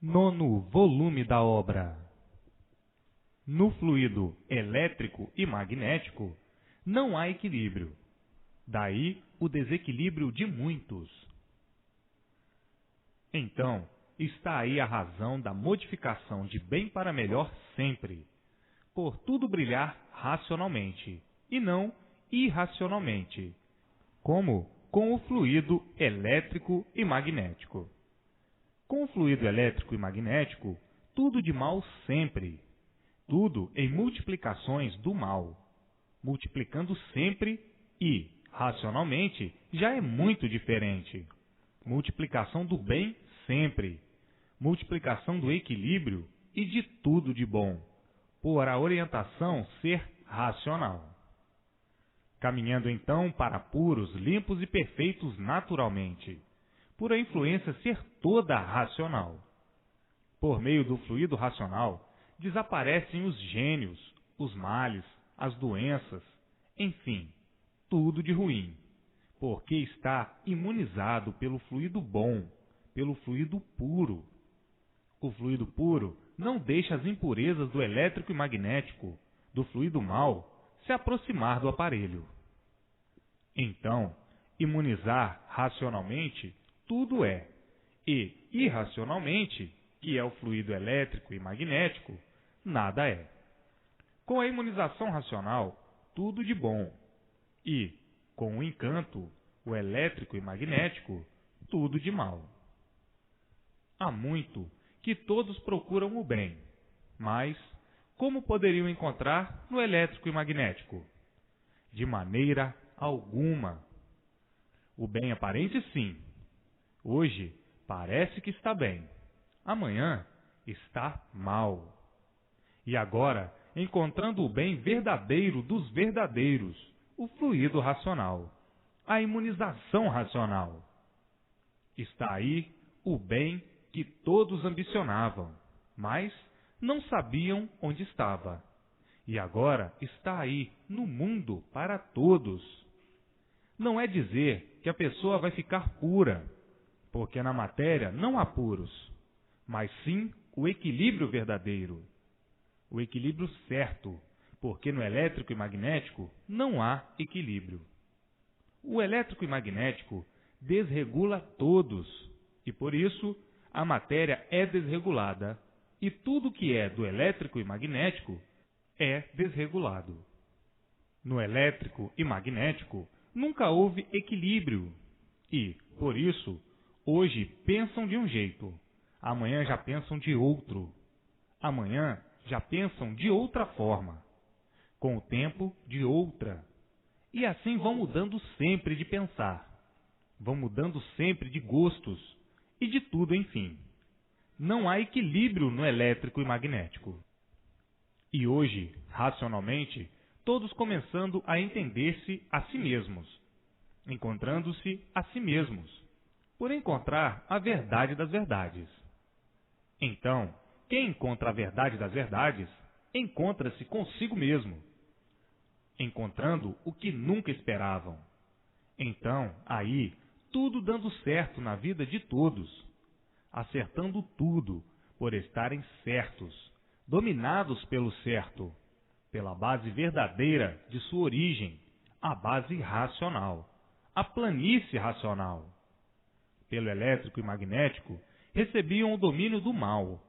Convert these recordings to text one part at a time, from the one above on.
Nono volume da obra. No fluido elétrico e magnético não há equilíbrio. Daí o desequilíbrio de muitos. Então, está aí a razão da modificação de bem para melhor sempre, por tudo brilhar racionalmente, e não irracionalmente, como com o fluido elétrico e magnético. Com o fluido elétrico e magnético, tudo de mal sempre, tudo em multiplicações do mal, multiplicando sempre e, racionalmente, já é muito diferente. Multiplicação do bem sempre, multiplicação do equilíbrio e de tudo de bom, por a orientação ser racional. Caminhando então para puros, limpos e perfeitos naturalmente, por a influência ser toda racional. Por meio do fluido racional, desaparecem os gênios, os males, as doenças, enfim, tudo de ruim, porque está imunizado pelo fluido bom, pelo fluido puro. O fluido puro não deixa as impurezas do elétrico e magnético, do fluido mau, se aproximar do aparelho. Então, imunizar racionalmente tudo é, e irracionalmente, que é o fluido elétrico e magnético, nada é. Com a imunização racional, tudo de bom, e, com o encanto, o elétrico e magnético, tudo de mal. Há muito que todos procuram o bem, mas como poderiam encontrar no elétrico e magnético? De maneira alguma. O bem aparente, sim. Hoje parece que está bem, amanhã está mal. E agora, encontrando o bem verdadeiro dos verdadeiros, o fluido racional, a imunização racional. Está aí o bem que todos ambicionavam, mas não sabiam onde estava. E agora está aí no mundo para todos. Não é dizer que a pessoa vai ficar pura, porque na matéria não há puros, mas sim o equilíbrio verdadeiro. O equilíbrio certo, porque no elétrico e magnético não há equilíbrio. O elétrico e magnético desregula todos, e por isso a matéria é desregulada, e tudo que é do elétrico e magnético é desregulado. No elétrico e magnético nunca houve equilíbrio, e, por isso, hoje pensam de um jeito, amanhã já pensam de outro, amanhã já pensam de outra forma, com o tempo de outra. E assim vão mudando sempre de pensar, vão mudando sempre de gostos e de tudo, enfim. Não há equilíbrio no elétrico e magnético. E hoje, racionalmente, todos começando a entender-se a si mesmos, encontrando-se a si mesmos, por encontrar a verdade das verdades. Então, quem encontra a verdade das verdades, encontra-se consigo mesmo, encontrando o que nunca esperavam. Então, aí, tudo dando certo na vida de todos, acertando tudo por estarem certos, dominados pelo certo, pela base verdadeira de sua origem, a base racional, a planície racional. Pelo elétrico e magnético, recebiam o domínio do mal,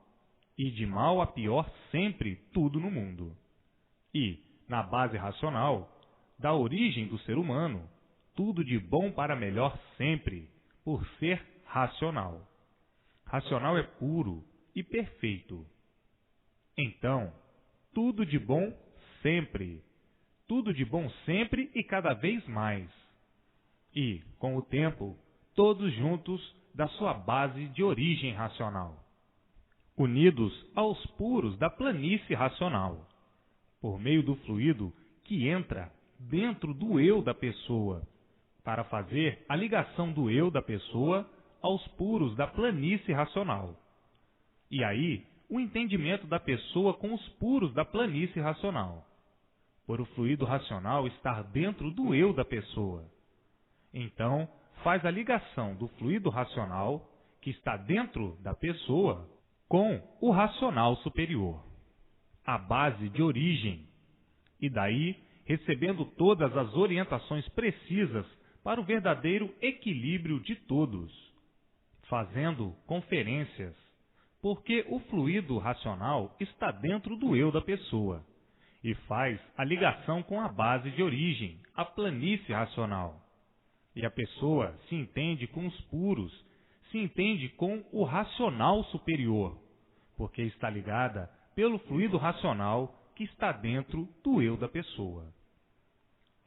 e de mal a pior sempre tudo no mundo. E, na base racional, da origem do ser humano, tudo de bom para melhor sempre, por ser racional. Racional é puro e perfeito. Então, tudo de bom sempre. Tudo de bom sempre e cada vez mais. E, com o tempo, todos juntos da sua base de origem racional, unidos aos puros da planície racional, por meio do fluido que entra dentro do eu da pessoa, para fazer a ligação do eu da pessoa aos puros da planície racional. E aí, o entendimento da pessoa com os puros da planície racional, por o fluido racional estar dentro do eu da pessoa. Então, faz a ligação do fluido racional, que está dentro da pessoa, com o racional superior, a base de origem, e daí recebendo todas as orientações precisas para o verdadeiro equilíbrio de todos, fazendo conferências, porque o fluido racional está dentro do eu da pessoa e faz a ligação com a base de origem, a planície racional. E a pessoa se entende com os puros, se entende com o racional superior, porque está ligada pelo fluido racional que está dentro do eu da pessoa.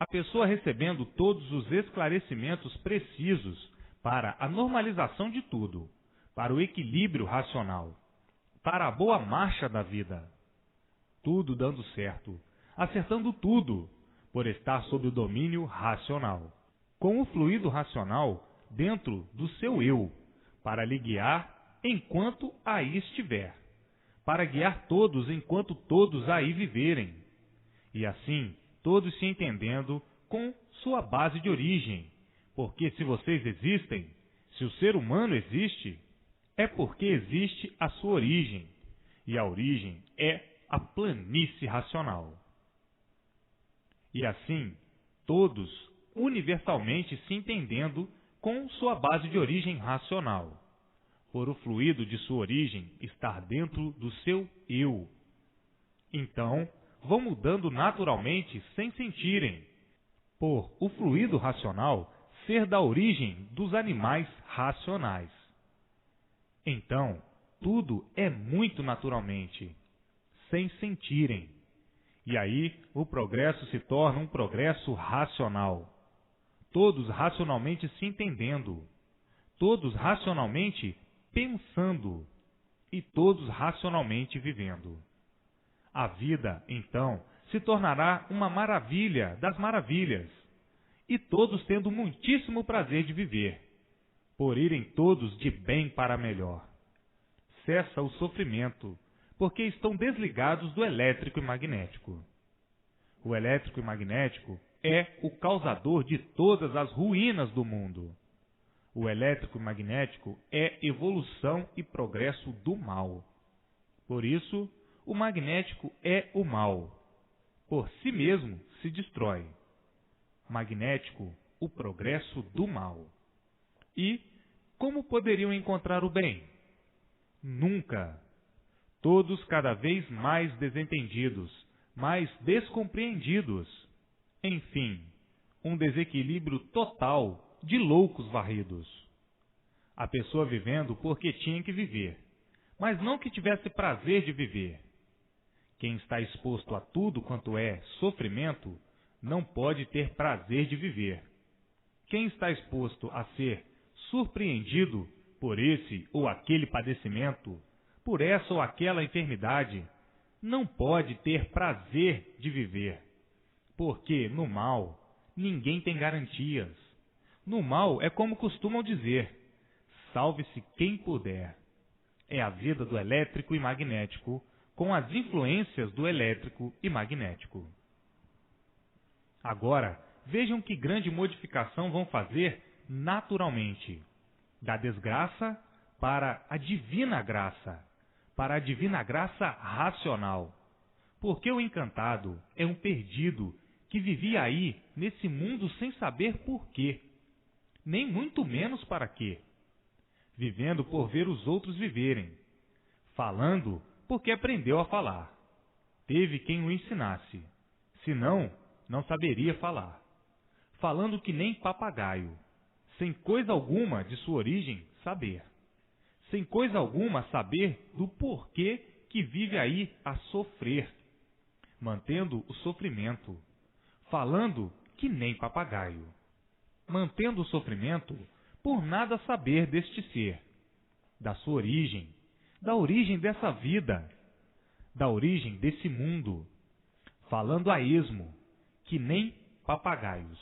A pessoa recebendo todos os esclarecimentos precisos para a normalização de tudo, para o equilíbrio racional, para a boa marcha da vida. Tudo dando certo, acertando tudo, por estar sob o domínio racional. Com o fluido racional dentro do seu eu, para lhe guiar enquanto aí estiver, para guiar todos enquanto todos aí viverem, e assim todos se entendendo com sua base de origem, porque se vocês existem, se o ser humano existe, é porque existe a sua origem, e a origem é a planície racional. E assim, todos universalmente se entendendo com sua base de origem racional, por o fluido de sua origem estar dentro do seu eu. Então, vão mudando naturalmente sem sentirem, por o fluido racional ser da origem dos animais racionais. Então, tudo é muito naturalmente, sem sentirem. E aí, o progresso se torna um progresso racional. Todos racionalmente se entendendo, todos racionalmente pensando e todos racionalmente vivendo. A vida, então, se tornará uma maravilha das maravilhas, e todos tendo muitíssimo prazer de viver, por irem todos de bem para melhor. Cessa o sofrimento, porque estão desligados do elétrico e magnético. O elétrico e magnético é o causador de todas as ruínas do mundo. O elétrico e magnético é evolução e progresso do mal. Por isso, o magnético é o mal. Por si mesmo se destrói. Magnético, o progresso do mal. E como poderiam encontrar o bem? Nunca. Todos cada vez mais desentendidos, mais descompreendidos. Enfim, um desequilíbrio total de loucos varridos. A pessoa vivendo porque tinha que viver, mas não que tivesse prazer de viver. Quem está exposto a tudo quanto é sofrimento, não pode ter prazer de viver. Quem está exposto a ser surpreendido por esse ou aquele padecimento, por essa ou aquela enfermidade, não pode ter prazer de viver. Porque no mal, ninguém tem garantias. No mal é como costumam dizer, salve-se quem puder. É a vida do elétrico e magnético, com as influências do elétrico e magnético. Agora, vejam que grande modificação vão fazer naturalmente, da desgraça para a divina graça racional. Porque o encantado é um perdido que vivia aí nesse mundo sem saber por quê, nem muito menos para quê, vivendo por ver os outros viverem, falando porque aprendeu a falar. Teve quem o ensinasse, senão não saberia falar. Falando que nem papagaio, sem coisa alguma de sua origem saber. Sem coisa alguma saber do porquê que vive aí a sofrer, mantendo o sofrimento. Falando que nem papagaio. Mantendo o sofrimento por nada saber deste ser, da sua origem, da origem dessa vida, da origem desse mundo, falando a esmo, que nem papagaios,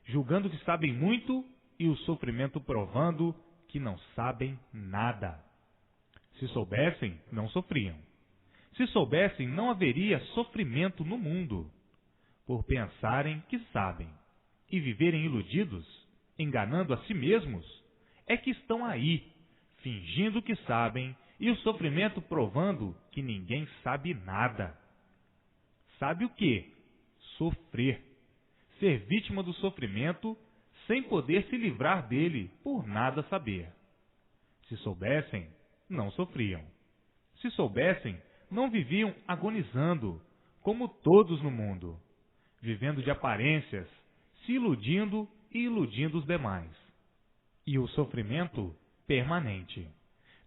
julgando que sabem muito e o sofrimento provando que não sabem nada. Se soubessem, não sofriam. Se soubessem, não haveria sofrimento no mundo, por pensarem que sabem e viverem iludidos, enganando a si mesmos, é que estão aí, fingindo que sabem e o sofrimento provando que ninguém sabe nada. Sabe o quê? Sofrer. Ser vítima do sofrimento sem poder se livrar dele por nada saber. Se soubessem, não sofriam. Se soubessem, não viviam agonizando, como todos no mundo, vivendo de aparências, se iludindo e iludindo os demais. E o sofrimento permanente,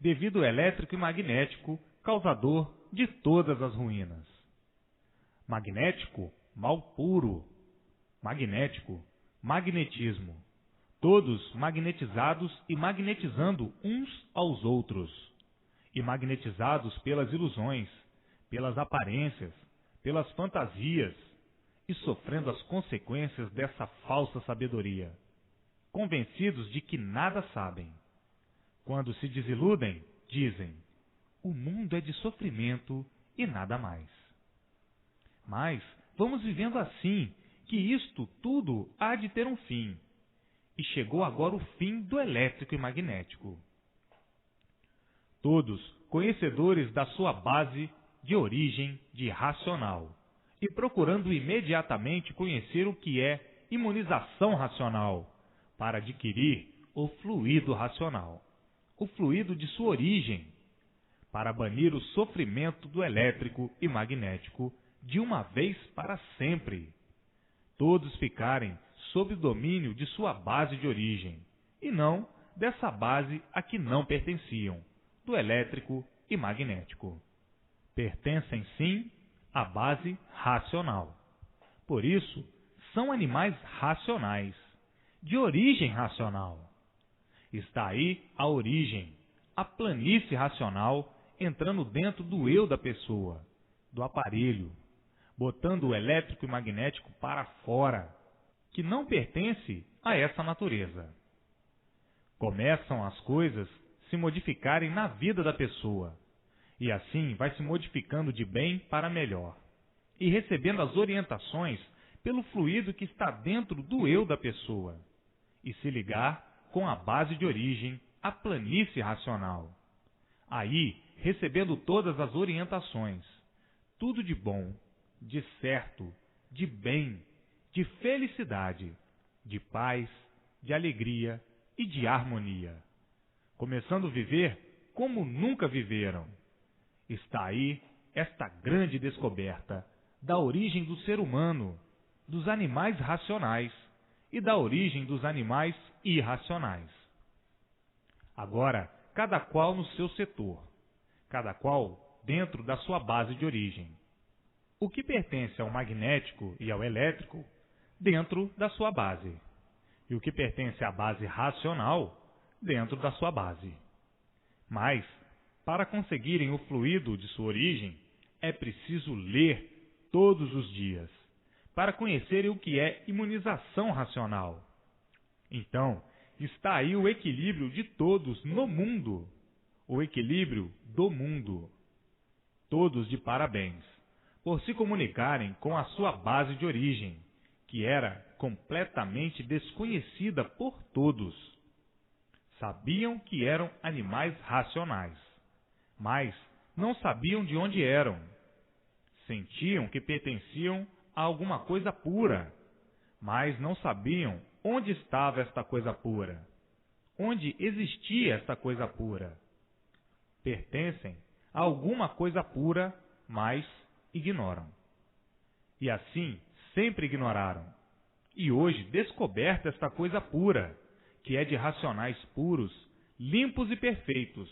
devido ao elétrico e magnético, causador de todas as ruínas. Magnético, mal puro. Magnético, magnetismo. Todos magnetizados e magnetizando uns aos outros. E magnetizados pelas ilusões, pelas aparências, pelas fantasias, e sofrendo as consequências dessa falsa sabedoria, convencidos de que nada sabem. Quando se desiludem, dizem: o mundo é de sofrimento e nada mais. Mas vamos vivendo assim, que isto tudo há de ter um fim. E chegou agora o fim do elétrico e magnético. Todos conhecedores da sua base de origem de racional, e procurando imediatamente conhecer o que é imunização racional, para adquirir o fluido racional, o fluido de sua origem, para banir o sofrimento do elétrico e magnético de uma vez para sempre. Todos ficarem sob o domínio de sua base de origem, e não dessa base a que não pertenciam, do elétrico e magnético. Pertencem sim à base racional. Por isso, são animais racionais, de origem racional. Está aí a origem, a planície racional entrando dentro do eu da pessoa, do aparelho, botando o elétrico e magnético para fora, que não pertence a essa natureza. Começam as coisas se modificarem na vida da pessoa, e assim vai se modificando de bem para melhor, e recebendo as orientações pelo fluido que está dentro do eu da pessoa, e se ligar com a base de origem, a planície racional. Aí, recebendo todas as orientações, tudo de bom, de certo, de bem, de felicidade, de paz, de alegria e de harmonia, começando a viver como nunca viveram. Está aí esta grande descoberta da origem do ser humano, dos animais racionais e da origem dos animais irracionais. Agora, cada qual no seu setor, cada qual dentro da sua base de origem. O que pertence ao magnético e ao elétrico, dentro da sua base. E o que pertence à base racional, dentro da sua base. Mas, para conseguirem o fluido de sua origem, é preciso ler todos os dias, para conhecerem o que é imunização racional. Então, está aí o equilíbrio de todos no mundo, o equilíbrio do mundo. Todos de parabéns, por se comunicarem com a sua base de origem, que era completamente desconhecida por todos. Sabiam que eram animais racionais, mas não sabiam de onde eram. Sentiam que pertenciam a alguma coisa pura, mas não sabiam onde estava esta coisa pura, onde existia esta coisa pura. Pertencem a alguma coisa pura, mas ignoram. E assim sempre ignoraram. E hoje descoberta esta coisa pura, que é de racionais puros, limpos e perfeitos,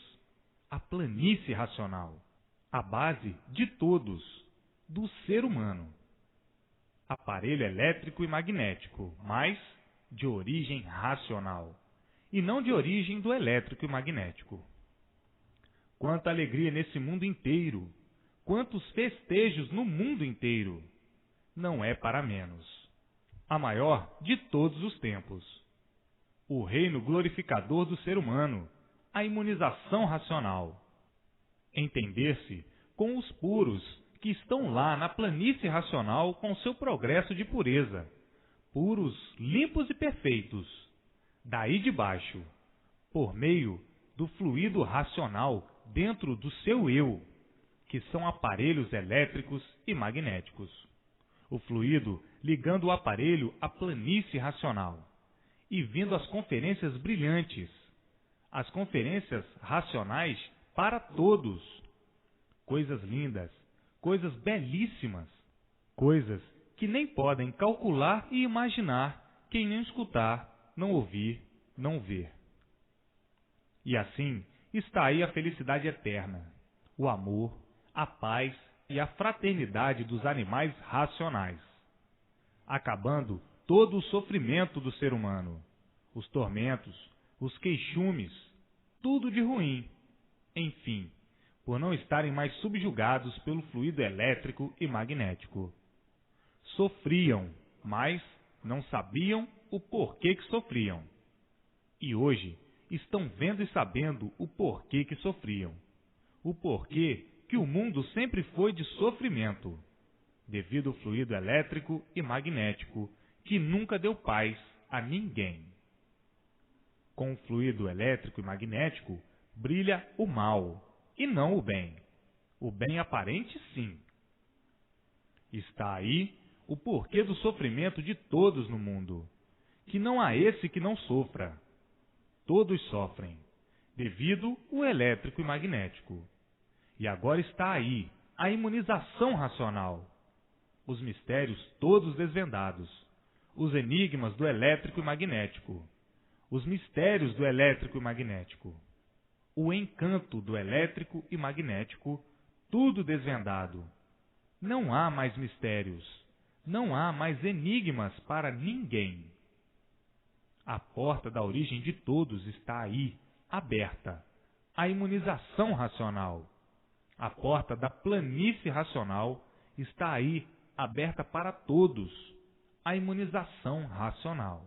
a planície racional, a base de todos, do ser humano. Aparelho elétrico e magnético, mas de origem racional, e não de origem do elétrico e magnético. Quanta alegria nesse mundo inteiro! Quantos festejos no mundo inteiro! Não é para menos. A maior de todos os tempos. O reino glorificador do ser humano, a imunização racional. Entender-se com os puros que estão lá na planície racional com seu progresso de pureza, puros, limpos e perfeitos, daí de baixo, por meio do fluido racional dentro do seu eu, que são aparelhos elétricos e magnéticos. O fluido ligando o aparelho à planície racional e vindo às conferências brilhantes, as conferências racionais para todos. Coisas lindas, coisas belíssimas, coisas que nem podem calcular e imaginar quem não escutar, não ouvir, não ver. E assim está aí a felicidade eterna, o amor, a paz e a fraternidade dos animais racionais, acabando todo o sofrimento do ser humano, os tormentos, os queixumes, tudo de ruim, enfim, por não estarem mais subjugados pelo fluido elétrico e magnético. Sofriam, mas não sabiam o porquê que sofriam. E hoje estão vendo e sabendo o porquê que sofriam. O porquê que o mundo sempre foi de sofrimento, devido ao fluido elétrico e magnético, que nunca deu paz a ninguém. Com o fluido elétrico e magnético, brilha o mal, e não o bem. O bem aparente, sim. Está aí o porquê do sofrimento de todos no mundo, que não há esse que não sofra. Todos sofrem, devido ao elétrico e magnético. E agora está aí a imunização racional, os mistérios todos desvendados, os enigmas do elétrico e magnético, os mistérios do elétrico e magnético, o encanto do elétrico e magnético, tudo desvendado. Não há mais mistérios, não há mais enigmas para ninguém. A porta da origem de todos está aí, aberta, a imunização racional. A porta da planície racional está aí, aberta para todos, a imunização racional.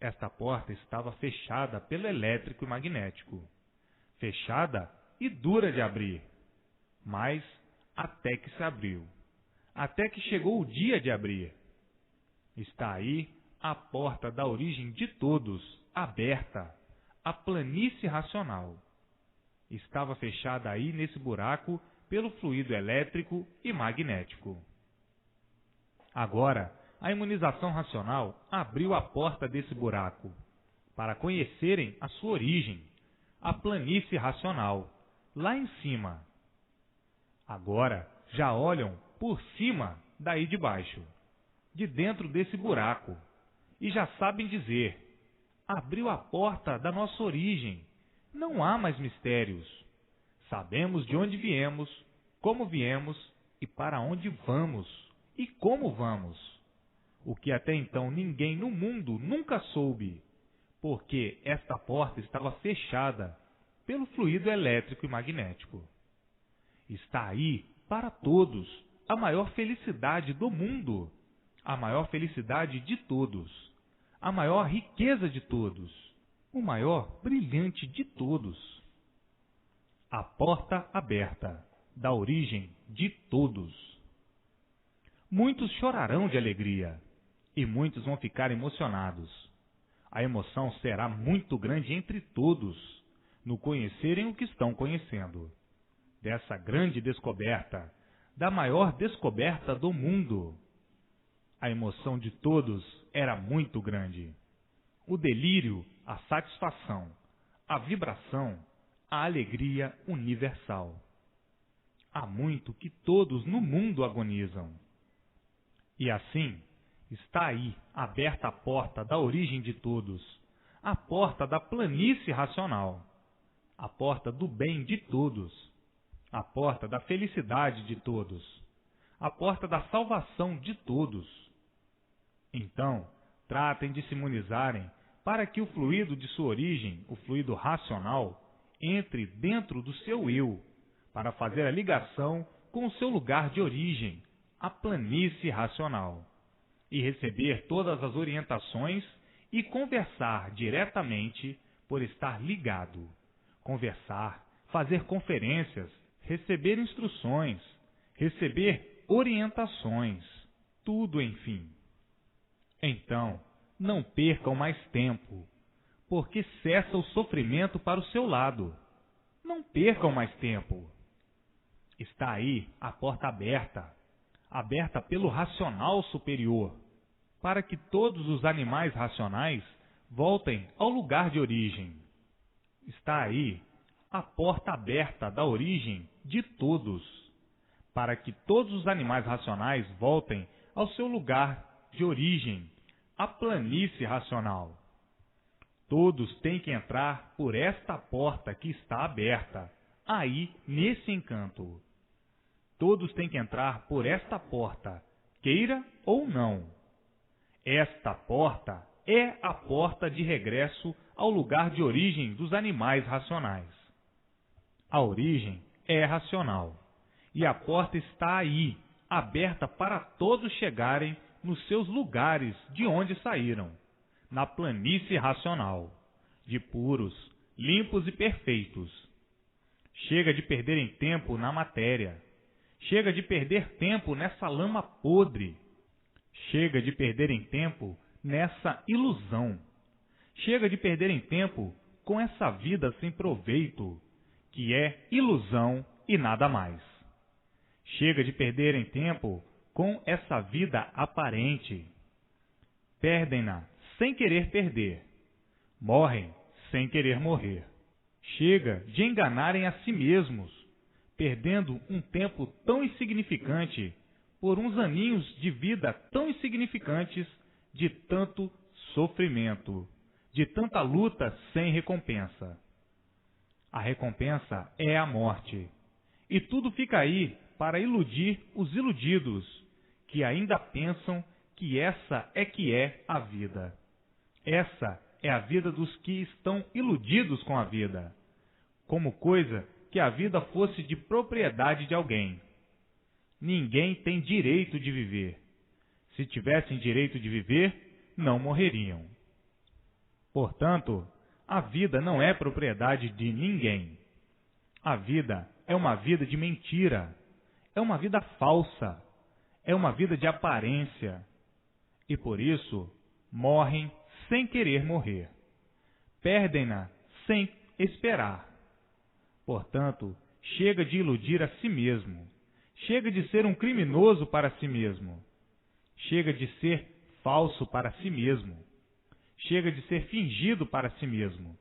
Esta porta estava fechada pelo elétrico e magnético, fechada e dura de abrir, mas até que se abriu, até que chegou o dia de abrir. Está aí a porta da origem de todos, aberta, a planície racional. Estava fechada aí nesse buraco pelo fluido elétrico e magnético. Agora, a imunização racional abriu a porta desse buraco, para conhecerem a sua origem, a planície racional, lá em cima. Agora já olham por cima daí de baixo, de dentro desse buraco, e já sabem dizer: abriu a porta da nossa origem, não há mais mistérios. Sabemos de onde viemos, como viemos e para onde vamos e como vamos. O que até então ninguém no mundo nunca soube, porque esta porta estava fechada pelo fluido elétrico e magnético. Está aí para todos a maior felicidade do mundo, a maior felicidade de todos, a maior riqueza de todos, o maior brilhante de todos. A porta aberta, da origem de todos. Muitos chorarão de alegria, e muitos vão ficar emocionados. A emoção será muito grande entre todos, no conhecerem o que estão conhecendo. Dessa grande descoberta, da maior descoberta do mundo. A emoção de todos era muito grande. O delírio, a satisfação, a vibração, a alegria universal. Há muito que todos no mundo agonizam. E assim, está aí aberta a porta da origem de todos, a porta da planície racional, a porta do bem de todos, a porta da felicidade de todos, a porta da salvação de todos. Então, tratem de se imunizarem para que o fluido de sua origem, o fluido racional, entre dentro do seu eu, para fazer a ligação com o seu lugar de origem, a planície racional, e receber todas as orientações e conversar diretamente por estar ligado. Conversar, fazer conferências, receber instruções, receber orientações, tudo enfim. Então, não percam mais tempo, porque cessa o sofrimento para o seu lado. Não percam mais tempo. Está aí a porta aberta, aberta pelo racional superior, para que todos os animais racionais voltem ao lugar de origem. Está aí a porta aberta da origem de todos, para que todos os animais racionais voltem ao seu lugar de origem, a planície racional. Todos têm que entrar por esta porta que está aberta, aí nesse encanto. Todos têm que entrar por esta porta, queira ou não. Esta porta é a porta de regresso ao lugar de origem dos animais racionais. A origem é racional, e a porta está aí, aberta para todos chegarem nos seus lugares de onde saíram, na planície racional, de puros, limpos e perfeitos. Chega de perderem tempo na matéria. Chega de perder tempo nessa lama podre. Chega de perderem tempo nessa ilusão. Chega de perderem tempo com essa vida sem proveito, que é ilusão e nada mais. Chega de perderem tempo com essa vida aparente. Perdem-na sem querer perder. Morrem sem querer morrer. Chega de enganarem a si mesmos, perdendo um tempo tão insignificante por uns aninhos de vida tão insignificantes, de tanto sofrimento, de tanta luta sem recompensa. A recompensa é a morte, e tudo fica aí para iludir os iludidos, que ainda pensam que essa é a vida. Essa é a vida dos que estão iludidos com a vida, como coisa que a vida fosse de propriedade de alguém. Ninguém tem direito de viver. Se tivessem direito de viver, não morreriam. Portanto, a vida não é propriedade de ninguém. A vida é uma vida de mentira. É uma vida falsa. É uma vida de aparência. E por isso, morrem sem querer morrer. Perdem-na sem esperar. Portanto, chega de iludir a si mesmo. Chega de ser um criminoso para si mesmo. Chega de ser falso para si mesmo. Chega de ser fingido para si mesmo,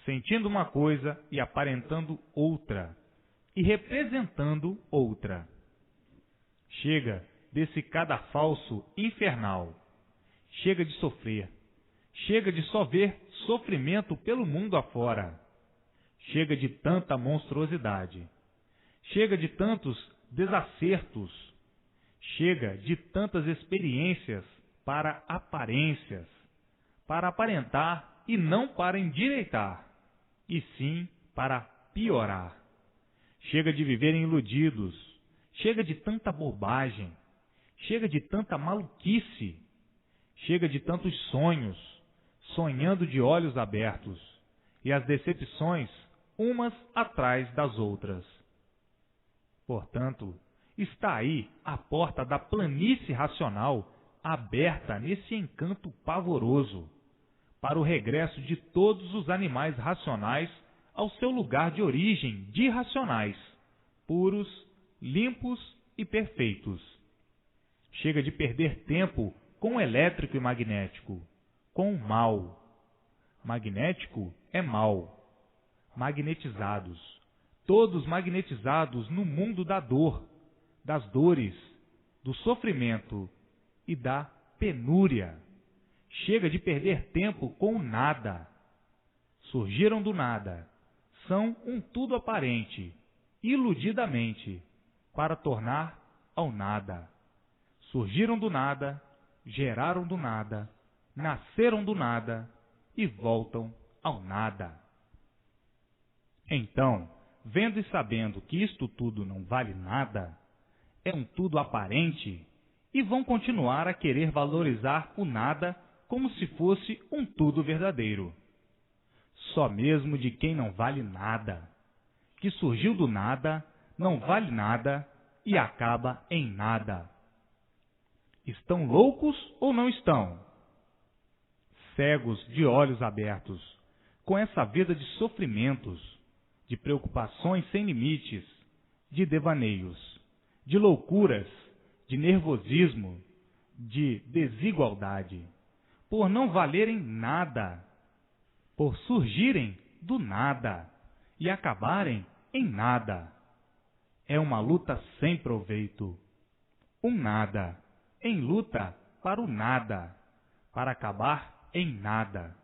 sentindo uma coisa e aparentando outra, e representando outra. Chega desse cadafalso infernal. Chega de sofrer. Chega de só ver sofrimento pelo mundo afora. Chega de tanta monstruosidade. Chega de tantos desacertos. Chega de tantas experiências para aparências, para aparentar e não para endireitar, e sim para piorar. Chega de viverem iludidos. Chega de tanta bobagem. Chega de tanta maluquice. Chega de tantos sonhos, sonhando de olhos abertos, e as decepções umas atrás das outras. Portanto, está aí a porta da planície racional aberta nesse encanto pavoroso, para o regresso de todos os animais racionais ao seu lugar de origem de irracionais, puros, limpos e perfeitos. Chega de perder tempo com o elétrico e magnético, com o mal. Magnético é mal. Magnetizados, todos magnetizados no mundo da dor, das dores, do sofrimento e da penúria. Chega de perder tempo com o nada. Surgiram do nada, são um tudo aparente, iludidamente, para tornar ao nada. Surgiram do nada, geraram do nada, nasceram do nada e voltam ao nada. Então, vendo e sabendo que isto tudo não vale nada, é um tudo aparente, e vão continuar a querer valorizar o nada como se fosse um tudo verdadeiro. Só mesmo de quem não vale nada, que surgiu do nada, não vale nada e acaba em nada. Estão loucos ou não estão? Cegos de olhos abertos, com essa vida de sofrimentos, de preocupações sem limites, de devaneios, de loucuras, de nervosismo, de desigualdade, por não valerem nada, por surgirem do nada e acabarem em nada. É uma luta sem proveito. Um nada em luta para o nada, para acabar em nada.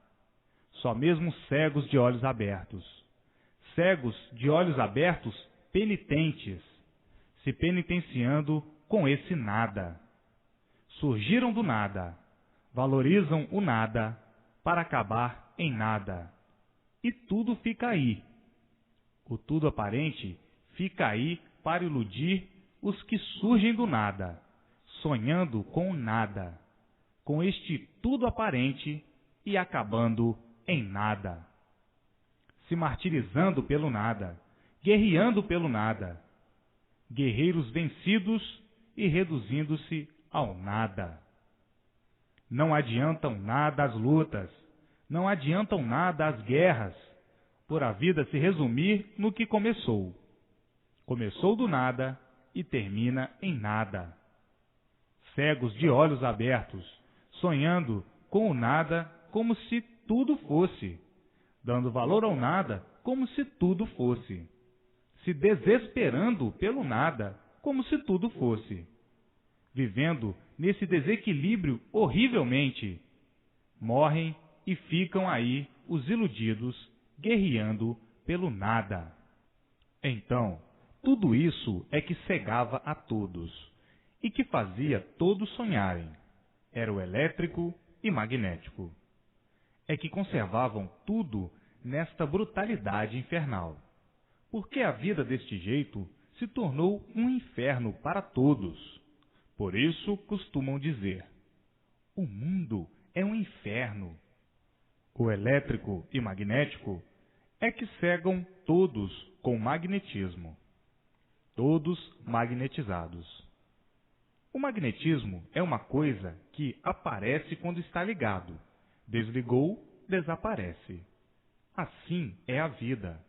Só mesmo cegos de olhos abertos. Cegos de olhos abertos penitentes, se penitenciando com esse nada. Surgiram do nada, valorizam o nada para acabar em nada. E tudo fica aí. O tudo aparente fica aí para iludir os que surgem do nada, sonhando com o nada, com este tudo aparente e acabando em nada. Se martirizando pelo nada, guerreando pelo nada, guerreiros vencidos e reduzindo-se ao nada. Não adiantam nada as lutas, não adiantam nada as guerras, por a vida se resumir no que começou. Começou do nada e termina em nada. Cegos de olhos abertos, sonhando com o nada como se tudo fosse, dando valor ao nada como se tudo fosse, se desesperando pelo nada como se tudo fosse, vivendo nesse desequilíbrio horrivelmente. Morrem e ficam aí os iludidos, guerreando pelo nada. Então, tudo isso é que cegava a todos, e que fazia todos sonharem. Era o elétrico e magnético. É que conservavam tudo nesta brutalidade infernal. Porque a vida deste jeito se tornou um inferno para todos. Por isso costumam dizer: o mundo é um inferno. O elétrico e magnético é que cegam todos com magnetismo. Todos magnetizados. O magnetismo é uma coisa que aparece quando está ligado. Desligou, desaparece. Assim é a vida.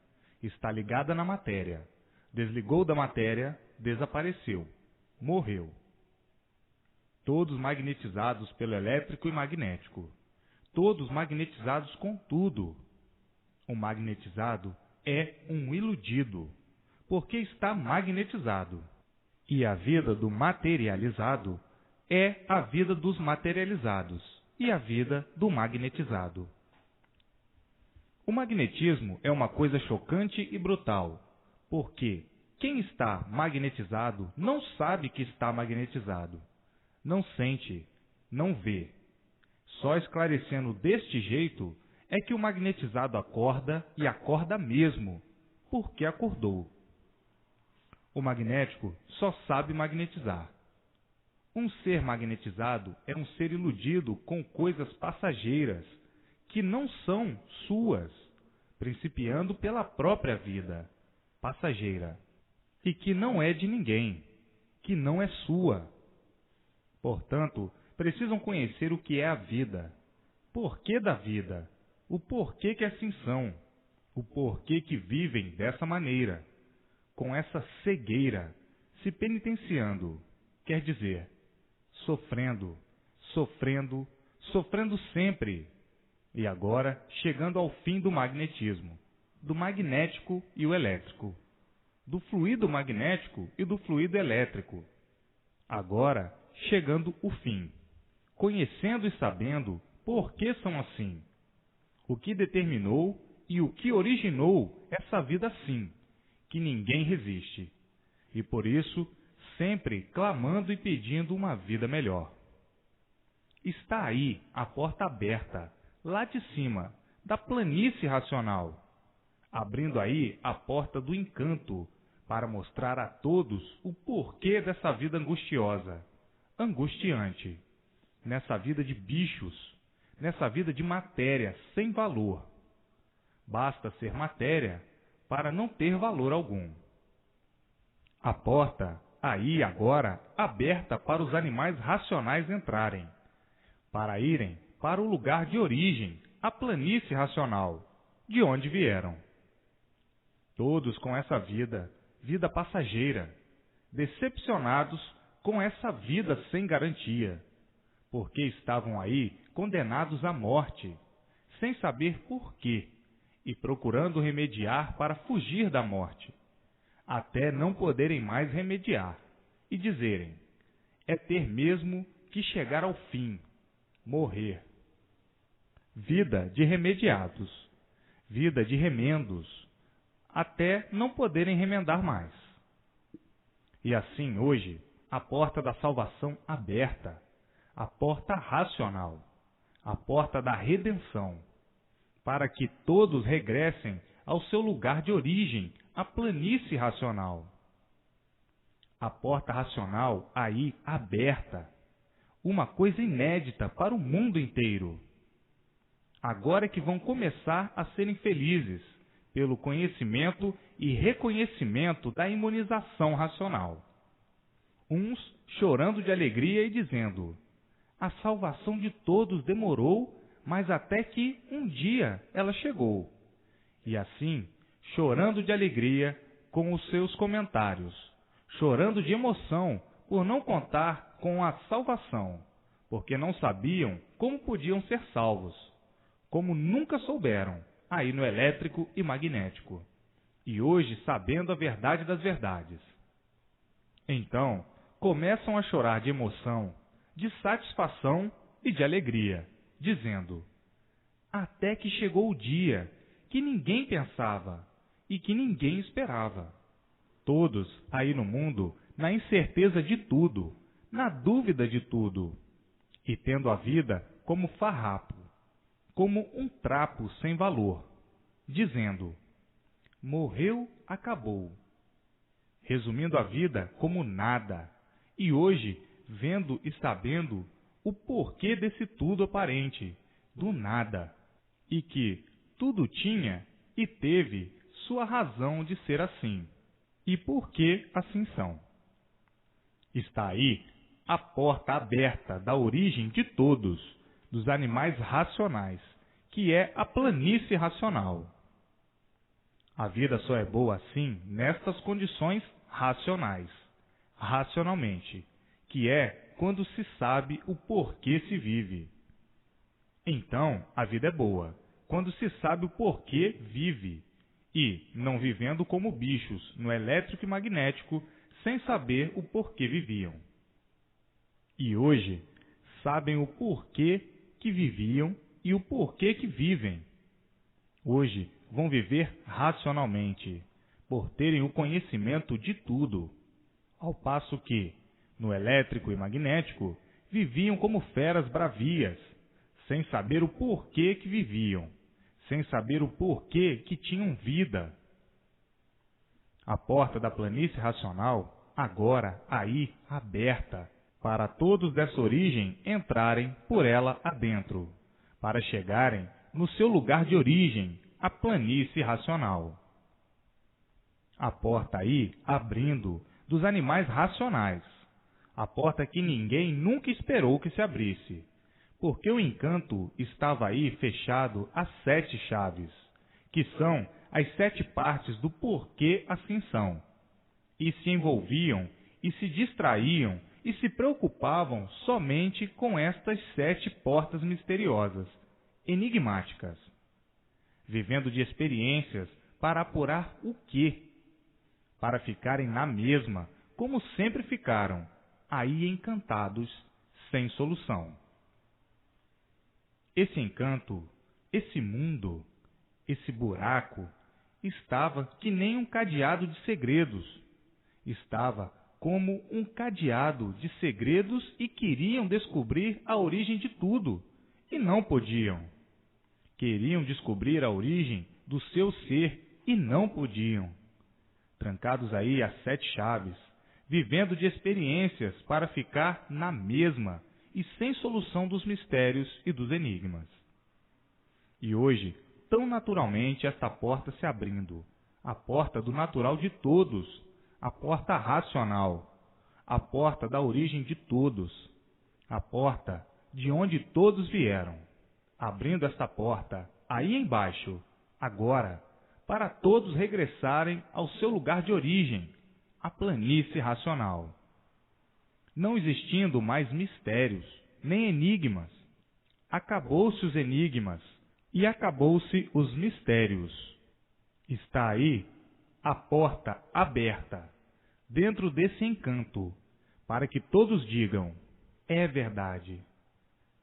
Está ligada na matéria. Desligou da matéria, desapareceu. Morreu. Todos magnetizados pelo elétrico e magnético. Todos magnetizados com tudo. O magnetizado é um iludido, porque está magnetizado. E a vida do materializado é a vida dos materializados e a vida do magnetizado. O magnetismo é uma coisa chocante e brutal, porque quem está magnetizado não sabe que está magnetizado, não sente, não vê. Só esclarecendo deste jeito é que o magnetizado acorda e acorda mesmo, porque acordou. O magnético só sabe magnetizar. Um ser magnetizado é um ser iludido com coisas passageiras, que não são suas, principiando pela própria vida, passageira, e que não é de ninguém, que não é sua. Portanto, precisam conhecer o que é a vida, porquê da vida, o porquê que assim são, o porquê que vivem dessa maneira, com essa cegueira, se penitenciando, quer dizer, sofrendo, sofrendo, sofrendo sempre, e agora chegando ao fim do magnetismo, do magnético e o elétrico, do fluido magnético e do fluido elétrico. Agora chegando o fim, conhecendo e sabendo por que são assim, o que determinou e o que originou essa vida assim, que ninguém resiste, e por isso sempre clamando e pedindo uma vida melhor. Está aí a porta aberta, lá de cima, da planície racional, abrindo aí a porta do encanto, para mostrar a todos o porquê dessa vida angustiosa, angustiante, nessa vida de bichos, nessa vida de matéria sem valor. Basta ser matéria para não ter valor algum. A porta, aí agora, aberta para os animais racionais entrarem, para irem para o lugar de origem, a planície racional, de onde vieram. Todos com essa vida passageira, decepcionados com essa vida sem garantia, porque estavam aí condenados à morte, sem saber por quê, e procurando remediar para fugir da morte, até não poderem mais remediar, e dizerem: é ter mesmo que chegar ao fim, morrer. Vida de remediados, vida de remendos, até não poderem remendar mais. E assim, hoje, a porta da salvação aberta, a porta racional, a porta da redenção, para que todos regressem ao seu lugar de origem, a planície racional. A porta racional aí aberta, uma coisa inédita para o mundo inteiro. Agora é que vão começar a serem felizes pelo conhecimento e reconhecimento da imunização racional. Uns chorando de alegria e dizendo: a salvação de todos demorou, mas até que um dia ela chegou. E assim, chorando de alegria com os seus comentários, chorando de emoção por não contar com a salvação, porque não sabiam como podiam ser salvos, como nunca souberam, aí no elétrico e magnético, e hoje sabendo a verdade das verdades. Então, começam a chorar de emoção, de satisfação e de alegria, dizendo: até que chegou o dia que ninguém pensava e que ninguém esperava. Todos aí no mundo na incerteza de tudo, na dúvida de tudo, e tendo a vida como farrapo, como um trapo sem valor, dizendo: morreu, acabou. Resumindo a vida como nada, e hoje vendo e sabendo o porquê desse tudo aparente, do nada, e que tudo tinha e teve sua razão de ser assim, e por que assim são. Está aí a porta aberta da origem de todos, dos animais racionais, que é a planície racional. A vida só é boa assim nestas condições racionais, racionalmente, que é quando se sabe o porquê se vive. Então, a vida é boa, quando se sabe o porquê vive, e não vivendo como bichos no elétrico e magnético, sem saber o porquê viviam. E hoje, sabem o porquê que viviam e o porquê que vivem. Hoje, vão viver racionalmente, por terem o conhecimento de tudo, ao passo que, no elétrico e magnético, viviam como feras bravias, sem saber o porquê que viviam, sem saber o porquê que tinham vida. A porta da planície racional, agora aí aberta, para todos dessa origem entrarem por ela adentro, para chegarem no seu lugar de origem, a planície racional. A porta aí abrindo dos animais racionais, a porta que ninguém nunca esperou que se abrisse, porque o encanto estava aí fechado a 7 chaves, que são as 7 partes do porquê assim são, e se envolviam e se distraíam e se preocupavam somente com estas 7 portas misteriosas, enigmáticas, vivendo de experiências para apurar o quê, para ficarem na mesma, como sempre ficaram, aí encantados, sem solução. Esse encanto, esse mundo, esse buraco, estava que nem um cadeado de segredos. Estava como um cadeado de segredos e queriam descobrir a origem de tudo, e não podiam. Queriam descobrir a origem do seu ser e não podiam. Trancados aí às 7 chaves, vivendo de experiências para ficar na mesma e sem solução dos mistérios e dos enigmas. E hoje, tão naturalmente esta porta se abrindo, a porta do natural de todos, a porta racional, a porta da origem de todos, a porta de onde todos vieram. Abrindo esta porta, aí embaixo, agora, para todos regressarem ao seu lugar de origem, a planície racional. Não existindo mais mistérios, nem enigmas. Acabou-se os enigmas e acabou-se os mistérios. Está aí a porta aberta, dentro desse encanto, para que todos digam, é verdade.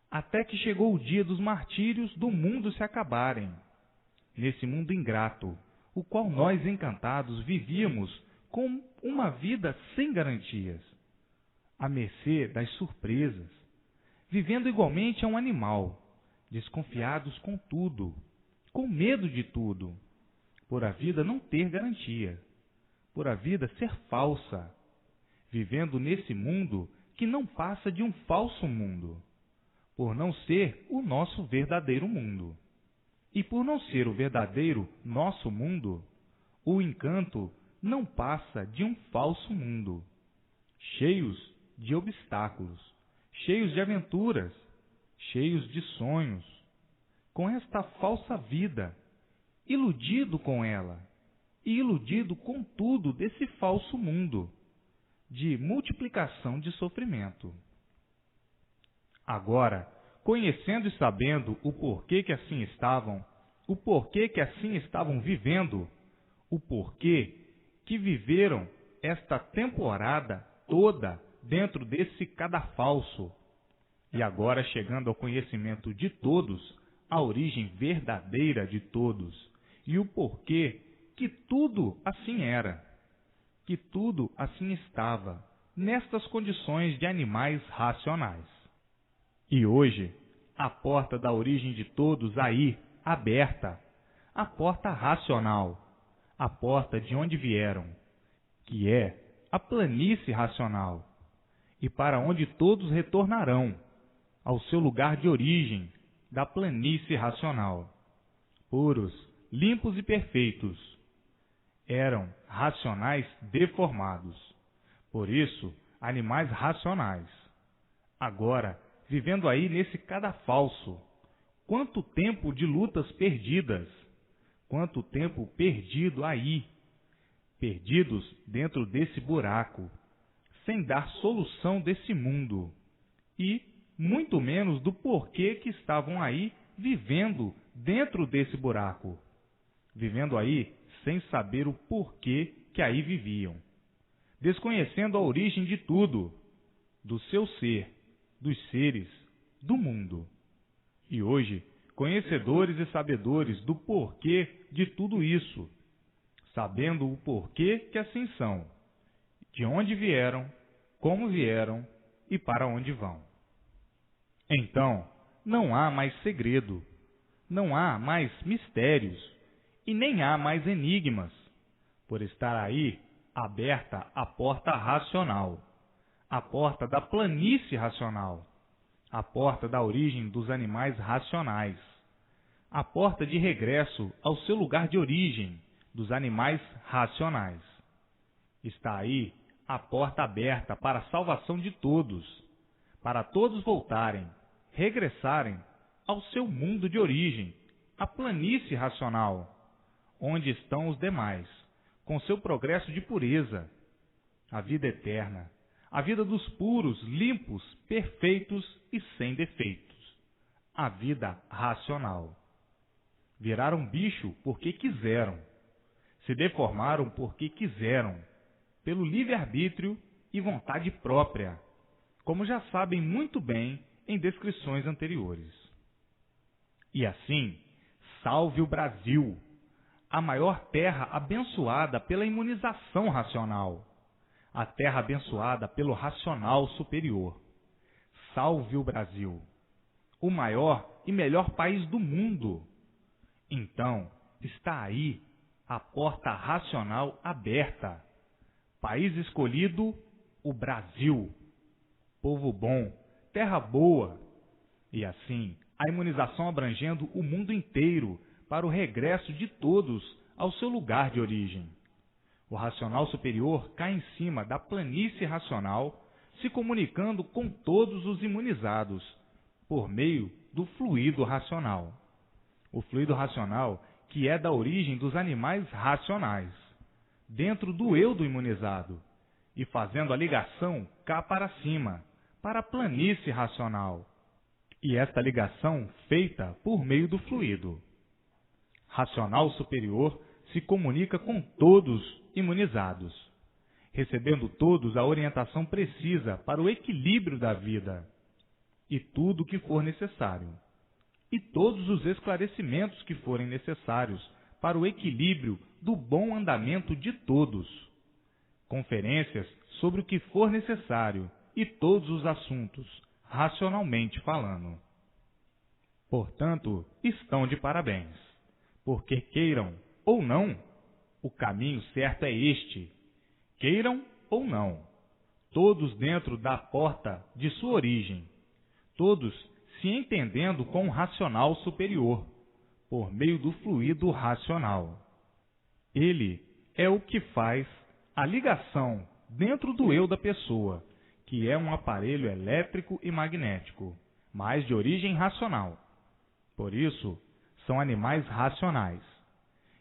Até que chegou o dia dos martírios do mundo se acabarem. Nesse mundo ingrato, o qual nós encantados vivíamos com uma vida sem garantias, à mercê das surpresas, vivendo igualmente a um animal, desconfiados com tudo, com medo de tudo, por a vida não ter garantia, por a vida ser falsa, vivendo nesse mundo que não passa de um falso mundo, por não ser o nosso verdadeiro mundo. E por não ser o verdadeiro nosso mundo, o encanto não passa de um falso mundo, cheios de obstáculos, cheios de aventuras, cheios de sonhos, com esta falsa vida, iludido com ela, e iludido com tudo desse falso mundo, de multiplicação de sofrimento. Agora, conhecendo e sabendo o porquê que assim estavam, o porquê que assim estavam vivendo, o porquê que viveram esta temporada toda dentro desse cadafalso, e agora chegando ao conhecimento de todos, a origem verdadeira de todos, e o porquê que tudo assim era, que tudo assim estava, nestas condições de animais racionais. E hoje, a porta da origem de todos aí, aberta, a porta racional, a porta de onde vieram, que é a planície racional, e para onde todos retornarão, ao seu lugar de origem, da planície racional. Puros, limpos e perfeitos, eram racionais deformados, por isso, animais racionais. Agora, vivendo aí nesse cadafalso, quanto tempo de lutas perdidas, quanto tempo perdido aí, perdidos dentro desse buraco, sem dar solução desse mundo, e muito menos do porquê que estavam aí vivendo dentro desse buraco, vivendo aí sem saber o porquê que aí viviam, desconhecendo a origem de tudo, do seu ser, dos seres, do mundo. E hoje, conhecedores e sabedores do porquê de tudo isso, sabendo o porquê que assim são, de onde vieram, como vieram e para onde vão. Então, não há mais segredo, não há mais mistérios e nem há mais enigmas, por estar aí aberta a porta racional, a porta da planície racional, a porta da origem dos animais racionais, a porta de regresso ao seu lugar de origem dos animais racionais. Está aí a porta aberta para a salvação de todos, para todos voltarem, regressarem ao seu mundo de origem, a planície racional, onde estão os demais, com seu progresso de pureza, a vida eterna, a vida dos puros, limpos, perfeitos e sem defeitos, a vida racional. Viraram bicho porque quiseram, se deformaram porque quiseram, pelo livre-arbítrio e vontade própria, como já sabem muito bem em descrições anteriores. E assim, salve o Brasil, a maior terra abençoada pela imunização racional, a terra abençoada pelo racional superior. Salve o Brasil, o maior e melhor país do mundo. Então, está aí a porta racional aberta. País escolhido, o Brasil. Povo bom, terra boa. E assim, a imunização abrangendo o mundo inteiro para o regresso de todos ao seu lugar de origem. O racional superior cai em cima da planície racional, se comunicando com todos os imunizados, por meio do fluido racional. O fluido racional que é da origem dos animais racionais, dentro do eu do imunizado, e fazendo a ligação cá para cima, para a planície racional, e esta ligação feita por meio do fluido. Racional superior se comunica com todos imunizados, recebendo todos a orientação precisa para o equilíbrio da vida e tudo o que for necessário, e todos os esclarecimentos que forem necessários para o equilíbrio do bom andamento de todos, conferências sobre o que for necessário e todos os assuntos, racionalmente falando. Portanto, estão de parabéns, porque queiram ou não, o caminho certo é este, queiram ou não, todos dentro da porta de sua origem, todos se entendendo com o racional superior, por meio do fluido racional. Ele é o que faz a ligação dentro do eu da pessoa, que é um aparelho elétrico e magnético, mas de origem racional. Por isso, são animais racionais.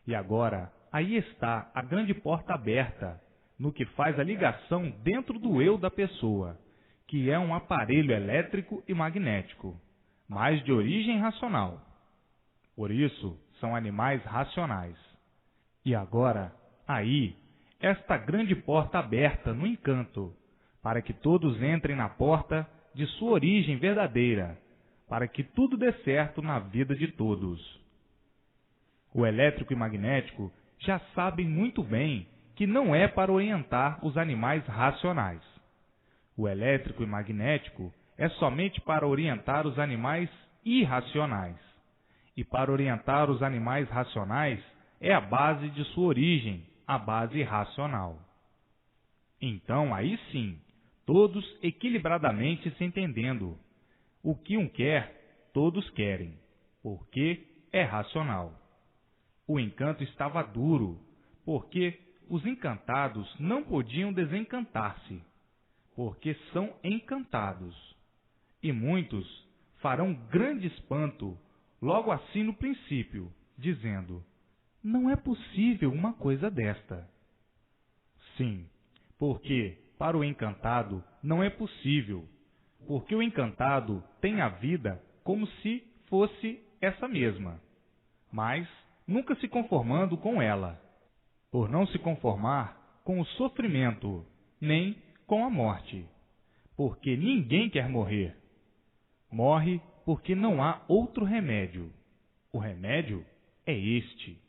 E agora, aí está a grande porta aberta, no que faz a ligação dentro do eu da pessoa, que é um aparelho elétrico e magnético, mas de origem racional. Por isso, são animais racionais. E agora, aí, esta grande porta aberta no encanto, para que todos entrem na porta de sua origem verdadeira, para que tudo dê certo na vida de todos. O elétrico e magnético já sabem muito bem que não é para orientar os animais racionais. O elétrico e magnético é somente para orientar os animais irracionais. E para orientar os animais racionais é a base de sua origem, a base racional. Então, aí sim, todos equilibradamente se entendendo. O que um quer, todos querem, porque é racional. O encanto estava duro, porque os encantados não podiam desencantar-se, porque são encantados. E muitos farão grande espanto logo assim no princípio, dizendo: não é possível uma coisa desta. Sim, porque para o encantado não é possível, porque o encantado tem a vida como se fosse essa mesma, mas nunca se conformando com ela, por não se conformar com o sofrimento, nem com a morte, porque ninguém quer morrer. Morre porque não há outro remédio. O remédio é este.